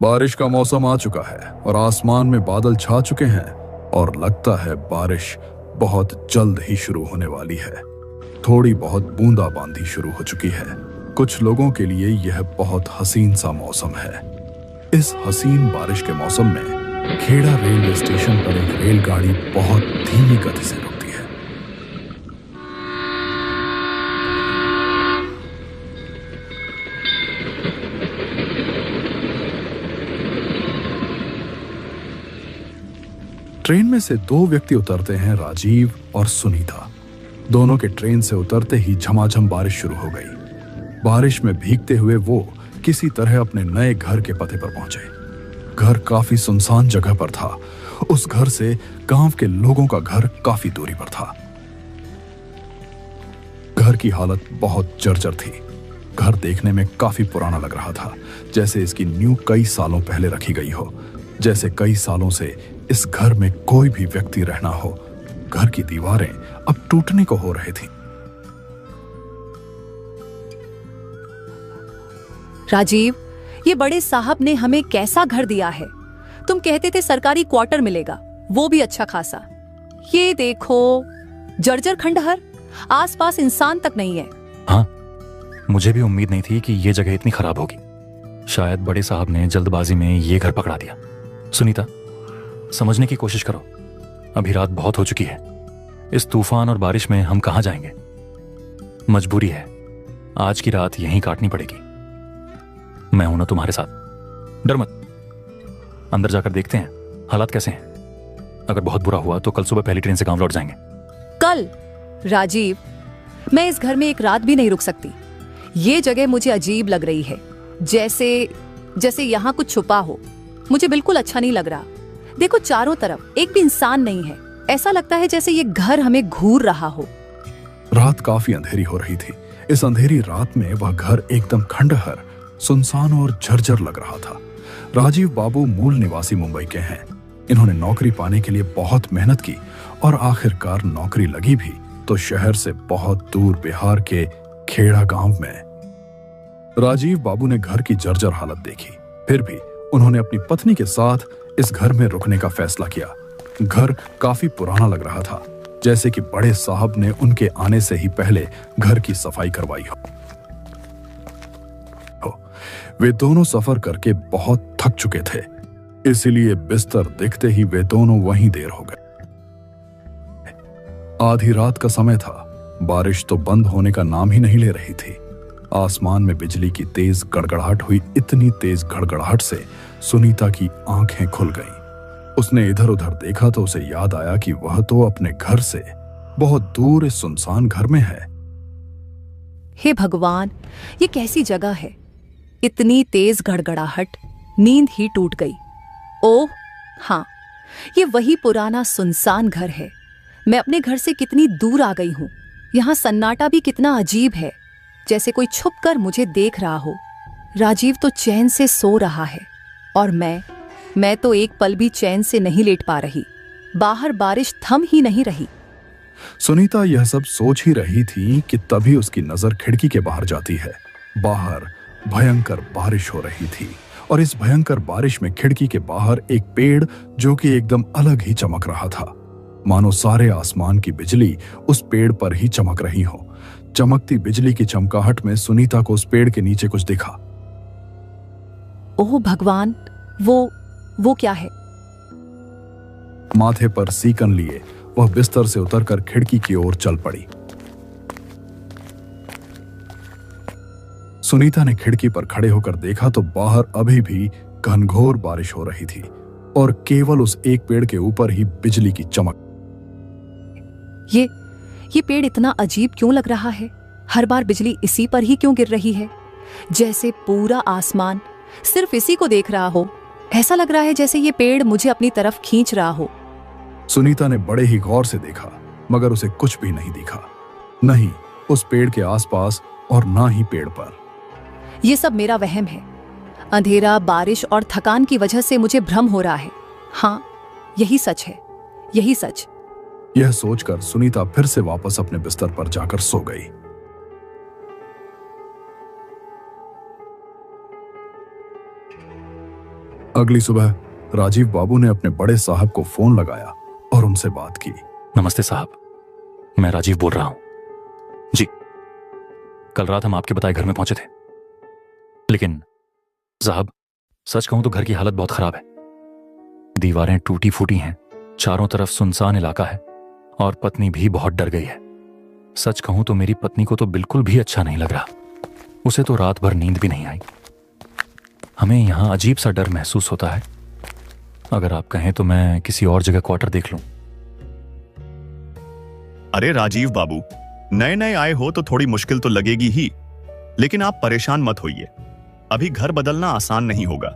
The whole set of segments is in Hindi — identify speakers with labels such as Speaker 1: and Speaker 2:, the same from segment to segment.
Speaker 1: बारिश का मौसम आ चुका है और आसमान में बादल छा चुके हैं और लगता है बारिश बहुत जल्द ही शुरू होने वाली है। थोड़ी बहुत बूंदाबांदी शुरू हो चुकी है। कुछ लोगों के लिए यह बहुत हसीन सा मौसम है। इस हसीन बारिश के मौसम में खेड़ा रेलवे स्टेशन पर एक रेलगाड़ी बहुत धीमी गति से रुकती है। ट्रेन में से दो व्यक्ति उतरते हैं, राजीव और सुनीता। दोनों के ट्रेन से उतरते ही झमाझम बारिश शुरू हो गई। बारिश में भीगते हुए वो किसी तरह अपने नए घर के पते पर पहुंचे। घर काफी सुनसान जगह पर था। उस घर से गांव के लोगों का घर काफी दूरी पर था। घर की हालत बहुत जर्जर थी। घर देखने में काफी पुराना लग रहा था, जैसे इसकी नींव कई सालों पहले रखी गई हो, जैसे कई सालों से इस घर में कोई भी व्यक्ति रहना हो। घर की दीवारें अब टूटने को हो रही थी।
Speaker 2: राजीव, ये बड़े साहब ने हमें कैसा घर दिया है। तुम कहते थे सरकारी क्वार्टर मिलेगा, वो भी अच्छा खासा। ये देखो, जर्जर खंडहर, आसपास इंसान तक नहीं है।
Speaker 3: हाँ, मुझे भी उम्मीद नहीं थी कि ये जगह इतनी खराब होगी। शायद बड़े साहब ने जल्दबाजी में ये घर पकड़ा दिया। सुनीता, समझने की कोशिश करो। अभी रात बहुत हो चुकी है। इस तूफान और बारिश में हम कहां जाएंगे? मजबूरी है, आज की रात यहीं काटनी पड़ेगी। मैं हूं ना तुम्हारे साथ, डर मत। अंदर जाकर देखते हैं हालात कैसे हैं। अगर बहुत बुरा हुआ तो कल सुबह पहली ट्रेन से गांव लौट जाएंगे।
Speaker 2: कल? राजीव, मैं इस घर में एक रात भी नहीं रुक सकती। ये जगह मुझे अजीब लग रही है, जैसे यहाँ कुछ छुपा हो। मुझे बिल्कुल अच्छा नहीं लग रहा। देखो, चारों तरफ एक भी इंसान नहीं है। ऐसा लगता है जैसे ये घर हमें घूर रहा हो।
Speaker 1: रात काफी अंधेरी हो रही थी। इस अंधेरी रात में वह घर एकदम खंडहर, सुनसान और झरझर लग रहा था। राजीव बाबू मूल निवासी मुंबई के हैं। इन्होंने नौकरी पाने के लिए बहुत मेहनत की और आखिरकार नौकरी लगी भी, तो शहर से बहुत दूर बिहार के खेड़ा गांव में। राजीव बाबू ने घर की जर्जर हालत देखी, फिर भी उन्होंने अपनी पत्नी के साथ इस घर में रुकने का फैसला किया। घर काफी पुराना लग रहा था, जैसे कि बड़े साहब ने उनके आने से ही पहले घर की सफाई करवाई हो। वे दोनों सफर करके बहुत थक चुके थे, इसलिए बिस्तर दिखते ही वे दोनों वहीं देर हो गए। आधी रात का समय था। बारिश तो बंद होने का नाम ही नहीं ले रही थी। आसमान में बिजली की तेज गड़गड़ाहट हुई। इतनी तेज गड़गड़ाहट से सुनीता की आंखें खुल गईं। उसने इधर उधर देखा तो उसे याद आया कि वह तो अपने घर से बहुत दूर इस सुनसान घर में है।
Speaker 2: हे भगवान, ये कैसी जगह है। इतनी तेज गड़गड़ाहट, नींद ही टूट गई। ओह हाँ, ये वही पुराना सुनसान घर है। मैं अपने घर से कितनी दूर आ गई हूँ। यहाँ सन्नाटा भी कितना अजीब है, जैसे कोई छुपकर मुझे देख रहा हो। राजीव तो चैन से सो रहा है और मैं तो एक पल भी चैन से नहीं लेट पा रही। बाहर बारिश थम ही नहीं रही।
Speaker 1: सुनीता यह सब सोच ही रही थी कि तभी उसकी नजर खिड़की के बाहर जाती है। बाहर भयंकर बारिश हो रही थी और इस भयंकर बारिश में खिड़की के बाहर एक पेड़ जो कि एकदम अलग ही चमक रहा था, मानो सारे आसमान की बिजली उस पेड़ पर ही चमक रही हो। चमकती बिजली की चमकाहट में सुनीता को उस पेड़ के नीचे कुछ दिखा।
Speaker 2: ओह भगवान, वो क्या है?
Speaker 1: माथे पर सीकन लिए वह बिस्तर से उतरकर खिड़की की ओर चल पड़ी। सुनीता ने खिड़की पर खड़े होकर देखा तो बाहर अभी भी घनघोर बारिश हो रही थी और केवल उस एक पेड़ के ऊपर ही बिजली की चमक।
Speaker 2: ये पेड़ इतना अजीब क्यों लग रहा है? हर बार बिजली इसी पर ही क्यों गिर रही है? जैसे पूरा आसमान सिर्फ इसी को देख रहा हो। ऐसा लग रहा है जैसे ये पेड़ मुझे अपनी तरफ खींच रहा हो।
Speaker 1: सुनीता ने बड़े ही गौर से देखा, मगर उसे कुछ भी नहीं दिखा। नहीं उस पेड़ के आसपास और ना ही पेड़ पर।
Speaker 2: ये सब मेरा वहम है। अंधेरा, बारिश और थकान की वजह से मुझे भ्रम हो रहा है। हाँ, यही सच है, यही सच।
Speaker 1: यह सोचकर सुनीता फिर से वापस अपने बिस्तर पर जाकर सो गई। अगली सुबह राजीव बाबू ने अपने बड़े साहब को फोन लगाया और उनसे बात की।
Speaker 3: नमस्ते साहब, मैं राजीव बोल रहा हूं। जी, कल रात हम आपके बताए घर में पहुंचे थे, लेकिन साहब सच कहूं तो घर की हालत बहुत खराब है। दीवारें टूटी फूटी हैं, चारों तरफ सुनसान इलाका है और पत्नी भी बहुत डर गई है। सच कहूं तो मेरी पत्नी को तो बिल्कुल भी अच्छा नहीं लग रहा। उसे तो रात भर नींद भी नहीं आई। हमें यहां अजीब सा डर महसूस होता है। अगर आप कहें तो मैं किसी और जगह क्वार्टर देख लूं।
Speaker 4: अरे राजीव बाबू, नए नए आए हो तो थोड़ी मुश्किल तो लगेगी ही, लेकिन आप परेशान मत होइए। अभी घर बदलना आसान नहीं होगा।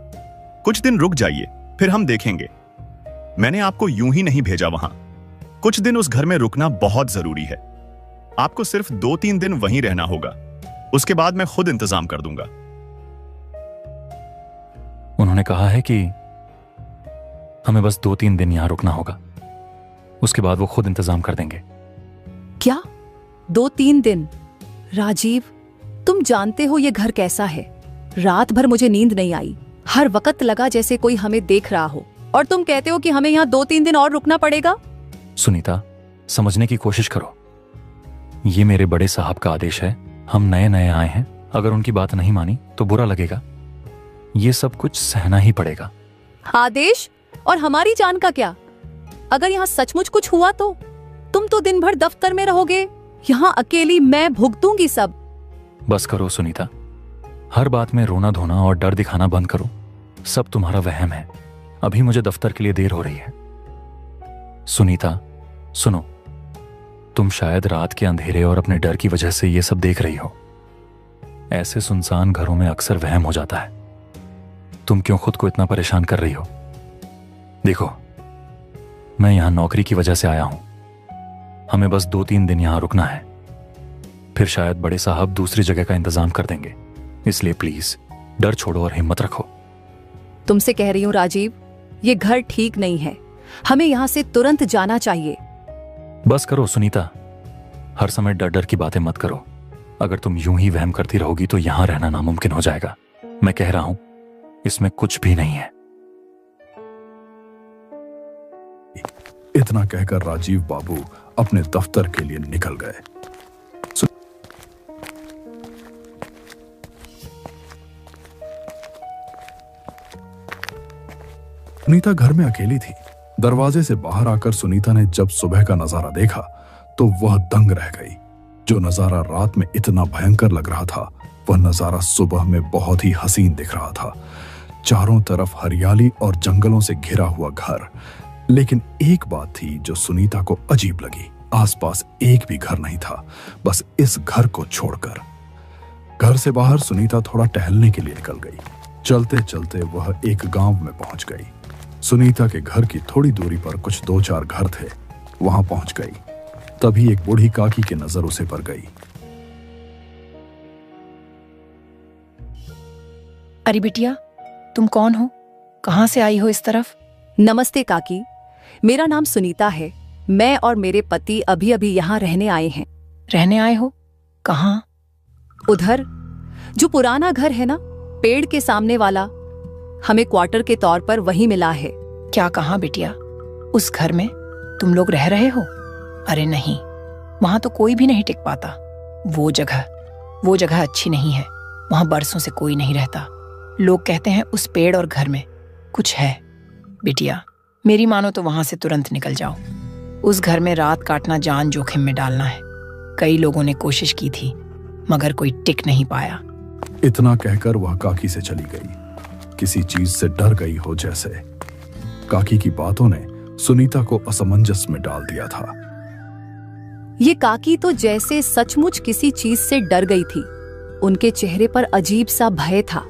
Speaker 4: कुछ दिन रुक जाइए, फिर हम देखेंगे। मैंने आपको यूं ही नहीं भेजा वहां। कुछ दिन उस घर में रुकना बहुत जरूरी है। आपको सिर्फ 2-3 दिन वहीं रहना होगा। उसके बाद मैं खुद इंतजाम कर दूंगा।
Speaker 3: उन्होंने कहा है कि हमें बस 2-3 दिन यहां रुकना होगा, उसके बाद वो खुद इंतजाम कर देंगे।
Speaker 2: क्या 2-3 दिन? राजीव, तुम जानते हो ये घर कैसा है। रात भर मुझे नींद नहीं आई। हर वक्त लगा जैसे कोई हमें देख रहा हो, और तुम कहते हो कि हमें यहाँ 2-3 दिन और रुकना पड़ेगा।
Speaker 3: सुनीता, समझने की कोशिश करो। ये मेरे बड़े साहब का आदेश है। हम नए नए आए हैं। अगर उनकी बात नहीं मानी तो बुरा लगेगा। ये सब कुछ सहना ही पड़ेगा।
Speaker 2: आदेश? और हमारी जान का क्या? अगर यहाँ सचमुच कुछ हुआ तो तुम तो दिन भर दफ्तर में रहोगे। यहाँ अकेली मैं भुगतूंगी सब।
Speaker 3: बस करो सुनीता, हर बात में रोना धोना और डर दिखाना बंद करो। सब तुम्हारा वहम है। अभी मुझे दफ्तर के लिए देर हो रही है। सुनीता सुनो, तुम शायद रात के अंधेरे और अपने डर की वजह से ये सब देख रही हो। ऐसे सुनसान घरों में अक्सर वहम हो जाता है। तुम क्यों खुद को इतना परेशान कर रही हो? देखो, मैं यहां नौकरी की वजह से आया हूं। हमें बस 2-3 दिन यहां रुकना है, फिर शायद बड़े साहब दूसरी जगह का इंतजाम कर देंगे। इसलिए प्लीज डर छोड़ो और हिम्मत रखो।
Speaker 2: तुमसे कह रही हूँ राजीव, ये घर ठीक नहीं है। हमें यहाँ से तुरंत जाना चाहिए।
Speaker 3: बस करो सुनीता, हर समय डर डर की बातें मत करो। अगर तुम यूं ही वहम करती रहोगी तो यहां रहना नामुमकिन हो जाएगा। मैं कह रहा हूं, इसमें कुछ भी नहीं है।
Speaker 1: इतना कहकर राजीव बाबू अपने दफ्तर के लिए निकल गए। सुनीता घर में अकेली थी। दरवाजे से बाहर आकर सुनीता ने जब सुबह का नजारा देखा तो वह दंग रह गई। जो नजारा रात में इतना भयंकर लग रहा था, वह नजारा सुबह में बहुत ही हसीन दिख रहा था। चारों तरफ हरियाली और जंगलों से घिरा हुआ घर। लेकिन एक बात थी जो सुनीता को अजीब लगी। आसपास एक भी घर नहीं था, बस इस घर को छोड़कर। घर से बाहर सुनीता थोड़ा टहलने के लिए निकल गई। चलते चलते वह एक गांव में पहुंच गई। सुनीता के घर की थोड़ी दूरी पर कुछ 2-4 घर थे। वहां पहुंच गई, तभी एक बूढ़ी काकी की नजर उसे पर गई।
Speaker 5: अरे बिटिया, तुम कौन हो? कहां से आई हो इस तरफ?
Speaker 2: नमस्ते काकी, मेरा नाम सुनीता है। मैं और मेरे पति अभी अभी यहाँ रहने आए हैं।
Speaker 5: रहने आए हो? कहां?
Speaker 2: उधर जो पुराना घर है ना, पेड़ के सामने वाला, हमें क्वार्टर के तौर पर वही मिला है।
Speaker 5: क्या कहा बिटिया? उस घर में तुम लोग रह रहे हो? अरे नहीं, वहां तो कोई भी नहीं टिक पाता। वो जगह अच्छी नहीं है। वहां बरसों से कोई नहीं रहता। लोग कहते हैं उस पेड़ और घर में कुछ है। बिटिया, मेरी मानो तो वहां से तुरंत निकल जाओ। उस घर में रात काटना जान जोखिम में डालना है। कई लोगों ने कोशिश की थी, मगर कोई टिक नहीं पाया।
Speaker 1: इतना कहकर वह काकी से चली गई, किसी चीज से डर गई हो जैसे। काकी की बातों ने सुनीता को असमंजस में डाल दिया था।
Speaker 2: ये काकी तो जैसे सचमुच किसी चीज से डर गई थी। उनके चेहरे पर अजीब सा भय था।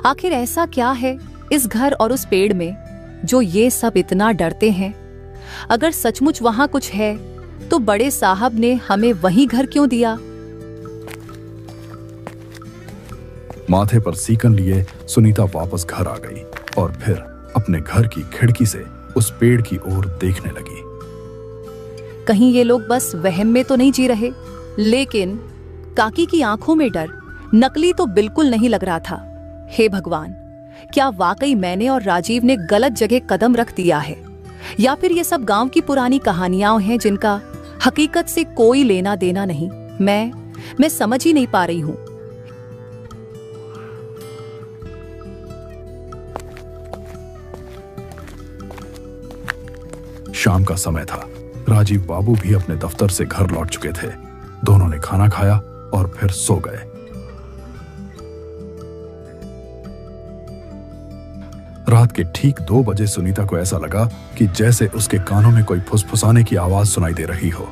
Speaker 2: आखिर ऐसा क्या है इस घर और उस पेड़ में जो ये सब इतना डरते हैं? अगर सचमुच वहां कुछ है तो बड़े साहब ने हमें वही घर क्यों दिया?
Speaker 1: माथे पर सीकन लिए सुनीता वापस घर आ गई और फिर अपने घर की खिड़की से उस पेड़ की ओर देखने लगी।
Speaker 2: कहीं ये लोग बस वहम में तो नहीं जी रहे? लेकिन काकी की आंखों में डर नकली तो बिल्कुल नहीं लग रहा था। हे भगवान, क्या वाकई मैंने और राजीव ने गलत जगह कदम रख दिया है, या फिर ये सब गांव की पुरानी कहानियां हैं जिनका हकीकत से कोई लेना देना नहीं। मैं समझ ही नहीं पा रही हूं।
Speaker 1: शाम का समय था। राजीव बाबू भी अपने दफ्तर से घर लौट चुके थे। दोनों ने खाना खाया और फिर सो गए। रात के ठीक 2 बजे सुनीता को ऐसा लगा कि जैसे उसके कानों में कोई फुसफुसाने की आवाज सुनाई दे रही हो।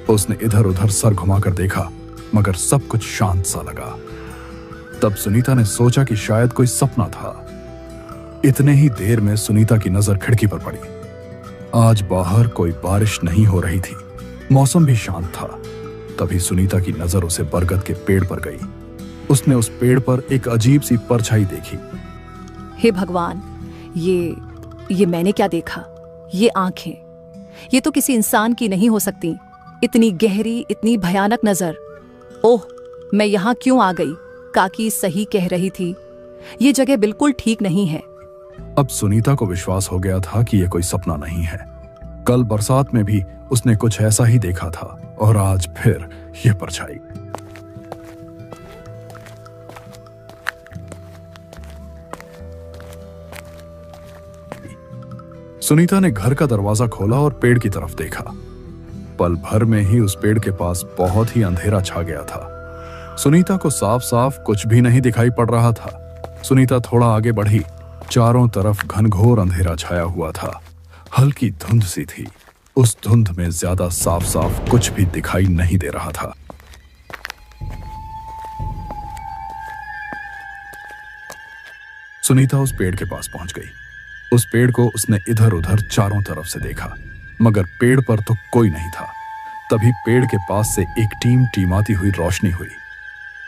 Speaker 1: उसने इधर उधर सर घुमाकर देखा, मगर सब कुछ शांत सा लगा। तब सुनीता ने सोचा कि शायद कोई सपना था। इतने ही देर में सुनीता की नजर खिड़की पर पड़ी। आज बाहर कोई बारिश नहीं हो रही थी, मौसम भी शांत था। तभी सुनीता की नजर उसे बरगद के पेड़ पर गई। उसने उस पेड़ पर एक अजीब सी परछाई देखी।
Speaker 2: हे भगवान, ये मैंने क्या देखा? ये आंखें, ये तो किसी इंसान की नहीं हो सकती। इतनी गहरी, इतनी भयानक नजर। ओह, मैं यहां क्यों आ गई? काकी सही कह रही थी, ये जगह बिल्कुल ठीक नहीं है।
Speaker 1: अब सुनीता को विश्वास हो गया था कि यह कोई सपना नहीं है। कल बरसात में भी उसने कुछ ऐसा ही देखा था, और आज फिर यह परछाई। सुनीता ने घर का दरवाजा खोला और पेड़ की तरफ देखा। पल भर में ही उस पेड़ के पास बहुत ही अंधेरा छा गया था। सुनीता को साफ साफ कुछ भी नहीं दिखाई पड़ रहा था। सुनीता थोड़ा आगे बढ़ी। चारों तरफ घनघोर अंधेरा छाया हुआ था। हल्की धुंध सी थी। उस धुंध में ज्यादा साफ साफ कुछ भी दिखाई नहीं दे रहा था। सुनीता उस पेड़ के पास पहुंच गई। उस पेड़ को उसने इधर उधर चारों तरफ से देखा, मगर पेड़ पर तो कोई नहीं था। तभी पेड़ के पास से एक टीमाती हुई रोशनी हुई,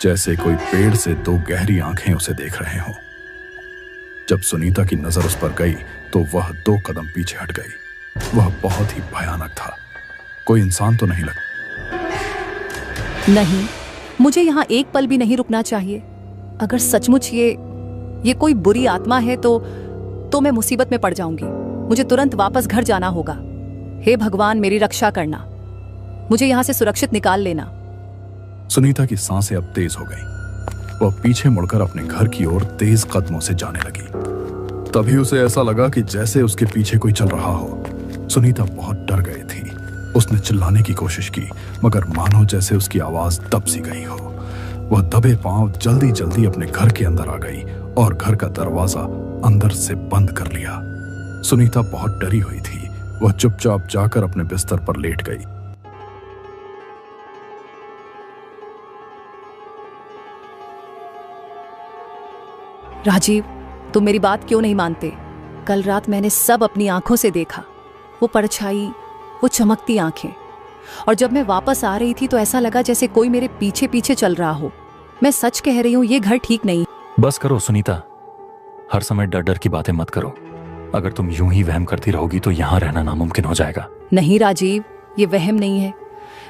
Speaker 1: जैसे कोई पेड़ से 2 गहरी आंखें उसे देख रहे हों। जब सुनीता की नजर उस पर गई तो वह 2 कदम पीछे हट गई। वह बहुत ही भयानक था। कोई इंसान तो नहीं
Speaker 2: नहीं, मुझे यहाँ एक पल भी नहीं रुकना चाहिए। अगर सचमुच ये कोई बुरी आत्मा है तो मैं मुसीबत में पड़ जाऊंगी। मुझे तुरंत वापस घर जाना होगा। हे भगवान, मेरी रक्षा करना। मुझे यहाँ से सुरक्षित निकाल लेना।
Speaker 1: सुनीता की सांसें अब तेज हो गई। वह पीछे मुड़कर अपने घर की ओर तेज कदमों से जाने लगी। तभी उसे ऐसा लगा कि जैसे उसके पीछे कोई चल रहा हो। सुनीता बहुत डर गई थी। उसने चिल्लाने की कोशिश की, मगर मानो जैसे उसकी आवाज दब सी गई हो। वह दबे पांव जल्दी जल्दी अपने घर के अंदर आ गई और घर का दरवाजा अंदर से बंद कर लिया। सुनीता बहुत डरी हुई थी। वह चुपचाप जाकर अपने बिस्तर पर लेट गई।
Speaker 2: राजीव, तुम मेरी बात क्यों नहीं मानते? कल रात मैंने सब अपनी आंखों से देखा। वो परछाई, वो चमकती आंखें। और जब मैं वापस आ रही थी तो ऐसा लगा जैसे कोई मेरे पीछे पीछे चल रहा हो। मैं सच कह रही हूँ, ये घर ठीक नहीं।
Speaker 3: बस करो सुनीता, हर समय डर डर की बातें मत करो। अगर तुम यूं ही वहम करती रहोगी तो यहां रहना नामुमकिन हो जाएगा।
Speaker 2: नहीं राजीव, ये वहम नहीं है।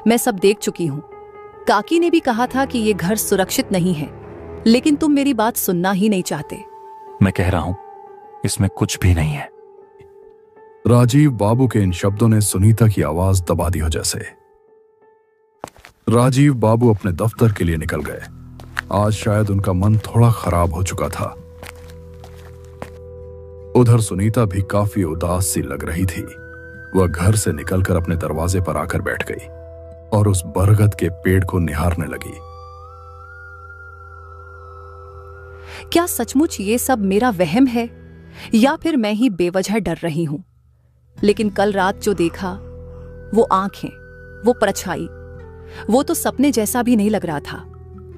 Speaker 2: मैं सब देख चुकी हूँ। काकी ने भी कहा था कि ये घर सुरक्षित नहीं है, लेकिन तुम मेरी बात सुनना ही नहीं चाहते।
Speaker 3: मैं कह रहा हूं, इसमें कुछ भी नहीं है।
Speaker 1: राजीव बाबू के इन शब्दों ने सुनीता की आवाज दबा दी हो जैसे। राजीव बाबू अपने दफ्तर के लिए निकल गए। आज शायद उनका मन थोड़ा खराब हो चुका था। उधर सुनीता भी काफी उदास सी लग रही थी। वह घर से निकलकर अपने दरवाजे पर आकर बैठ गई और उस बरगद के पेड़ को निहारने लगी।
Speaker 2: क्या सचमुच ये सब मेरा वहम है, या फिर मैं ही बेवजह डर रही हूं? लेकिन कल रात जो देखा, वो आंखें, वो परछाई, वो तो सपने जैसा भी नहीं लग रहा था।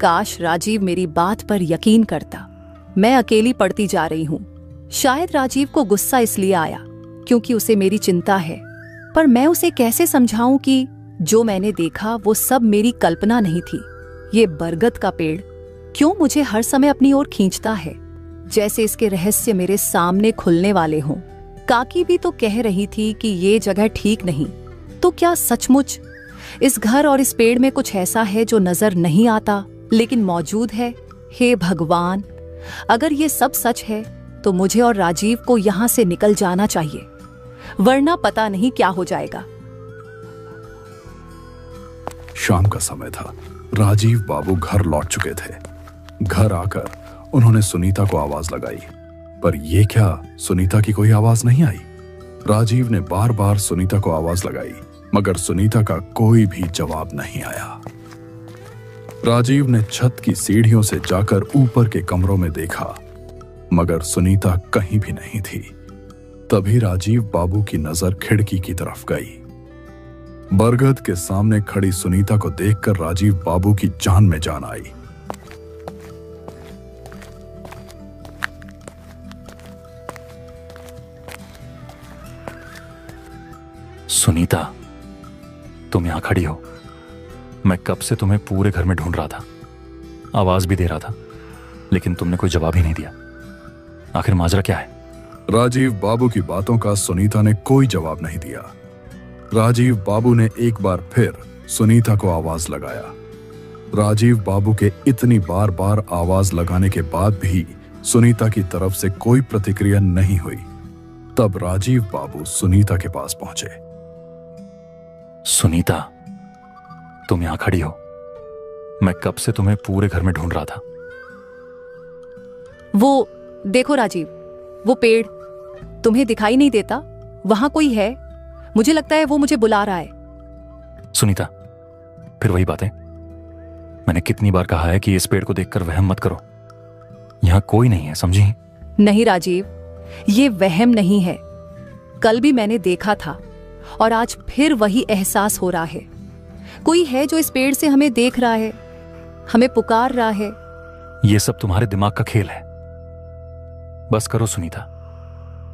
Speaker 2: काश राजीव मेरी बात पर यकीन करता। मैं अकेली पड़ती जा रही हूं। शायद राजीव को गुस्सा इसलिए आया क्योंकि उसे मेरी चिंता है, पर मैं उसे कैसे समझाऊं कि जो मैंने देखा वो सब मेरी कल्पना नहीं थी। ये बरगद का पेड़ क्यों मुझे हर समय अपनी ओर खींचता है, जैसे इसके रहस्य मेरे सामने खुलने वाले हों। काकी भी तो कह रही थी कि ये जगह ठीक नहीं। तो क्या सचमुच इस घर और इस पेड़ में कुछ ऐसा है जो नजर नहीं आता लेकिन मौजूद है? हे भगवान, अगर ये सब सच है तो मुझे और राजीव को यहां से निकल जाना चाहिए, वरना पता नहीं क्या हो जाएगा।
Speaker 1: शाम का समय था। राजीव बाबू घर लौट चुके थे। घर आकर उन्होंने सुनीता को आवाज लगाई, पर यह क्या, सुनीता की कोई आवाज नहीं आई। राजीव ने बार बार सुनीता को आवाज लगाई, मगर सुनीता का कोई भी जवाब नहीं आया। राजीव ने छत की सीढ़ियों से जाकर ऊपर के कमरों में देखा, मगर सुनीता कहीं भी नहीं थी। तभी राजीव बाबू की नजर खिड़की की तरफ गई। बरगद के सामने खड़ी सुनीता को देखकर राजीव बाबू की जान में जान आई।
Speaker 3: सुनीता, तुम यहां खड़ी हो। मैं कब से तुम्हें पूरे घर में ढूंढ रहा था, आवाज भी दे रहा था, लेकिन तुमने कोई जवाब ही नहीं दिया। आखिर माजरा क्या है?
Speaker 1: राजीव बाबू की बातों का सुनीता ने कोई जवाब नहीं दिया। राजीव बाबू ने एक बार फिर सुनीता को आवाज लगाया। राजीव बाबू के इतनी बार बार आवाज लगाने के बाद भी सुनीता की तरफ से कोई प्रतिक्रिया नहीं हुई। तब राजीव बाबू सुनीता के पास पहुंचे।
Speaker 3: सुनीता, तुम यहां खड़ी हो। मैं कब से तुम्हें पूरे घर में ढूंढ रहा था।
Speaker 2: वो देखो राजीव, वो पेड़ तुम्हें दिखाई नहीं देता? वहां कोई है, मुझे लगता है वो मुझे बुला रहा है।
Speaker 3: सुनीता, फिर वही बातें। मैंने कितनी बार कहा है कि इस पेड़ को देखकर वहम मत करो। यहां कोई नहीं है, समझी?
Speaker 2: नहीं राजीव, ये वहम नहीं है। कल भी मैंने देखा था और आज फिर वही एहसास हो रहा है। कोई है जो इस पेड़ से हमें देख रहा है, हमें पुकार रहा है।
Speaker 3: ये सब तुम्हारे दिमाग का खेल है। बस करो सुनीता,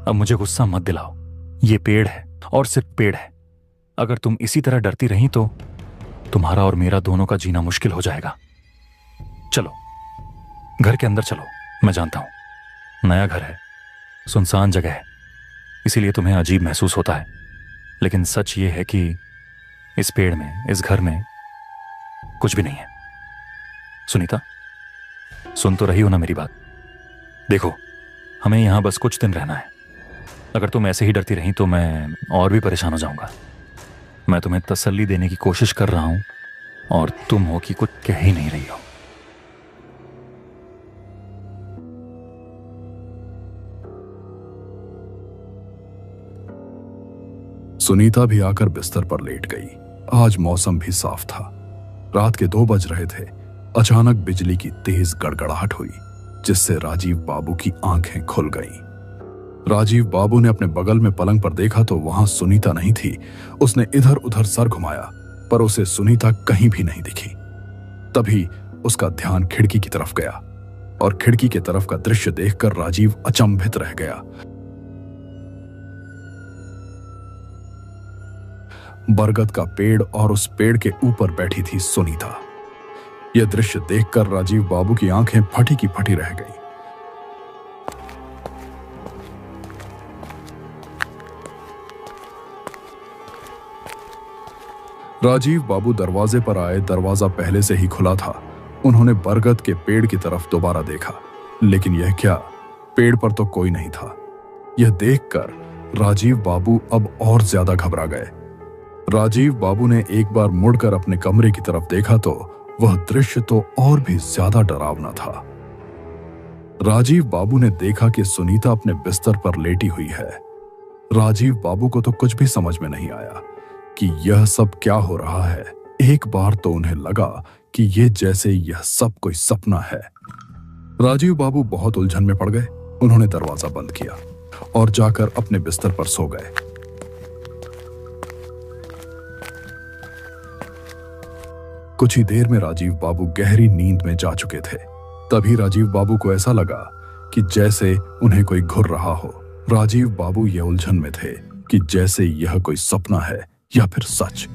Speaker 3: अब मुझे गुस्सा मत दिलाओ। ये पेड़ है और सिर्फ पेड़ है। अगर तुम इसी तरह डरती रही तो तुम्हारा और मेरा दोनों का जीना मुश्किल हो जाएगा। चलो घर के अंदर चलो। मैं जानता हूं नया घर है, सुनसान जगह है, इसीलिए तुम्हें अजीब महसूस होता है, लेकिन सच ये है कि इस पेड़ में, इस घर में कुछ भी नहीं है। सुनीता, सुन तो रही हो ना मेरी बात? देखो, हमें यहां बस कुछ दिन रहना है। अगर तुम ऐसे ही डरती रही तो मैं और भी परेशान हो जाऊंगा। मैं तुम्हें तसल्ली देने की कोशिश कर रहा हूं और तुम हो कि कुछ कह ही नहीं रही हो।
Speaker 1: सुनीता भी आकर बिस्तर पर लेट गई। आज मौसम भी साफ था। रात के 2 बज रहे थे। अचानक बिजली की तेज गड़गड़ाहट हुई, जिससे राजीव बाबू की आंखें खुल गईं। राजीव बाबू ने अपने बगल में पलंग पर देखा तो वहां सुनीता नहीं थी। उसने इधर उधर सर घुमाया, पर उसे सुनीता कहीं भी नहीं दिखी। तभी उसका ध्यान खिड़की की तरफ गया और खिड़की की तरफ का दृश्य देखकर राजीव अचंभित रह गया। बरगद का पेड़ और उस पेड़ के ऊपर बैठी थी सुनीता। यह दृश्य देखकर राजीव बाबू की आंखें फटी की फटी रह गईं। राजीव बाबू दरवाजे पर आए। दरवाजा पहले से ही खुला था। उन्होंने बरगद के पेड़ की तरफ दोबारा देखा, लेकिन यह क्या, पेड़ पर तो कोई नहीं था। यह देखकर राजीव बाबू अब और ज्यादा घबरा गए। राजीव बाबू ने एक बार मुड़कर अपने कमरे की तरफ देखा तो वह दृश्य तो और भी ज्यादा डरावना था। राजीव बाबू ने देखा कि सुनीता अपने बिस्तर पर लेटी हुई है। राजीव बाबू को तो कुछ भी समझ में नहीं आया कि यह सब क्या हो रहा है। एक बार तो उन्हें लगा कि यह जैसे यह सब कोई सपना है। राजीव बाबू बहुत उलझन में पड़ गए। उन्होंने दरवाजा बंद किया और जाकर अपने बिस्तर पर सो गए। कुछ ही देर में राजीव बाबू गहरी नींद में जा चुके थे। तभी राजीव बाबू को ऐसा लगा कि जैसे उन्हें कोई घुर रहा हो। राजीव बाबू यह उलझन में थे कि जैसे यह कोई सपना है या फिर सच।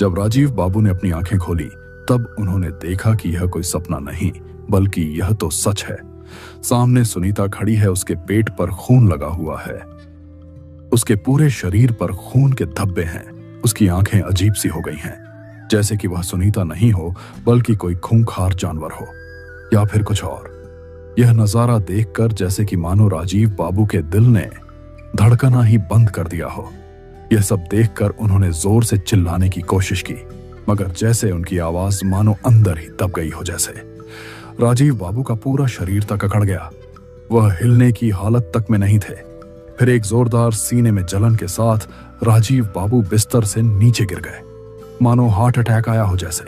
Speaker 1: जब राजीव बाबू ने अपनी आंखें खोली तब उन्होंने देखा कि यह कोई सपना नहीं बल्कि यह तो सच है। सामने सुनीता खड़ी है। उसके पेट पर खून लगा हुआ है। उसके पूरे शरीर पर खून के धब्बे हैं। उसकी आंखें अजीब सी हो गई हैं, जैसे कि वह सुनीता नहीं हो बल्कि कोई खूंखार जानवर हो या फिर कुछ और। यह नजारा देखकर जैसे कि मानो राजीव बाबू के दिल ने धड़कना ही बंद कर दिया हो। यह सब देखकर उन्होंने जोर से चिल्लाने की कोशिश की, मगर जैसे उनकी आवाज मानो अंदर ही दब गई हो जैसे। राजीव बाबू का पूरा शरीर तक अकड़ गया, वह हिलने की हालत तक में नहीं थे। फिर एक जोरदार सीने में जलन के साथ राजीव बाबू बिस्तर से नीचे गिर गए, मानो हार्ट अटैक आया हो जैसे।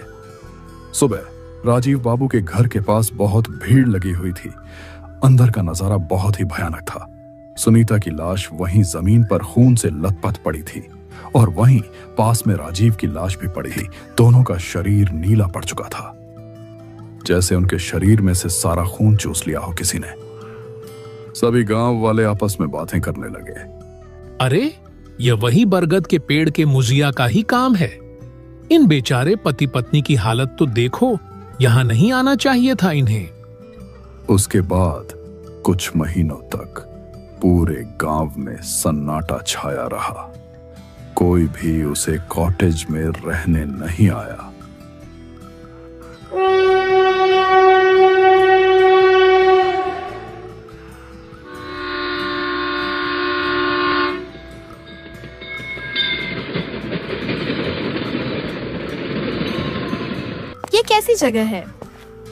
Speaker 1: सुबह राजीव बाबू के घर के पास बहुत भीड़ लगी हुई थी। अंदर का नजारा बहुत ही भयानक था। सुनीता की लाश वहीं जमीन पर खून से लथपथ पड़ी थी और वहीं पास में राजीव की लाश भी पड़ी थी। दोनों का शरीर नीला पड़ चुका था, जैसे उनके शरीर में से सारा खून चूस लिया हो किसी ने। सभी गांव वाले आपस में बातें करने लगे।
Speaker 6: अरे, यह वही बरगद के पेड़ के मुजिया का ही काम है। इन बेचारे पति पत्नी की हालत तो देखो, यहाँ नहीं आना चाहिए था इन्हें।
Speaker 1: उसके बाद कुछ महीनों तक पूरे गांव में सन्नाटा छाया रहा। कोई भी उसे कॉटेज में रहने नहीं आया।
Speaker 7: ये कैसी जगह है?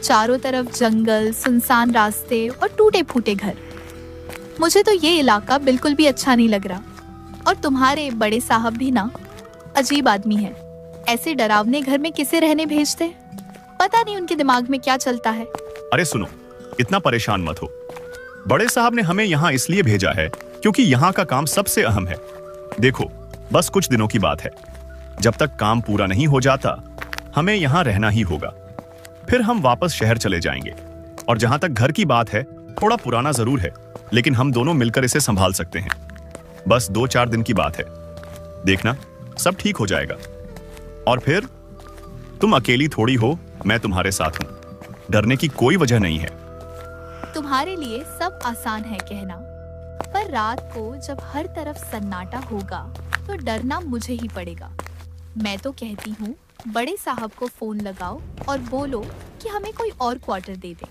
Speaker 7: चारों तरफ जंगल, सुनसान रास्ते और टूटे फूटे घर। मुझे तो ये इलाका बिल्कुल भी अच्छा नहीं लग रहा। और तुम्हारे बड़े साहब भी ना अजीब आदमी है। ऐसे डरावने घर में किसे रहने भेजते? पता नहीं उनके दिमाग में क्या चलता है।
Speaker 4: अरे सुनो, इतना परेशान मत हो। बड़े साहब ने हमें यहाँ इसलिए भेजा है क्योंकि यहाँ का काम सबसे अहम है। देखो, बस कुछ दिनों की बात है। जब तक काम पूरा नहीं हो जाता हमें यहाँ रहना ही होगा। फिर हम वापस शहर चले जाएंगे। और जहां तक घर की बात है, थोड़ा पुराना जरूर है, लेकिन हम दोनों मिलकर इसे संभाल सकते हैं। बस 2-4 दिन की बात है। देखना, सब ठीक हो जाएगा। और फिर तुम अकेली थोड़ी हो, मैं तुम्हारे साथ हूं। डरने की कोई वजह नहीं है।
Speaker 7: तुम्हारे लिए सब आसान है कहना, पर रात को जब हर तरफ सन्नाटा होगा तो डरना मुझे ही पड़ेगा। मैं तो कहती हूँ बड़े साहब को फोन लगाओ और बोलो कि हमें कोई और क्वार्टर दे दे।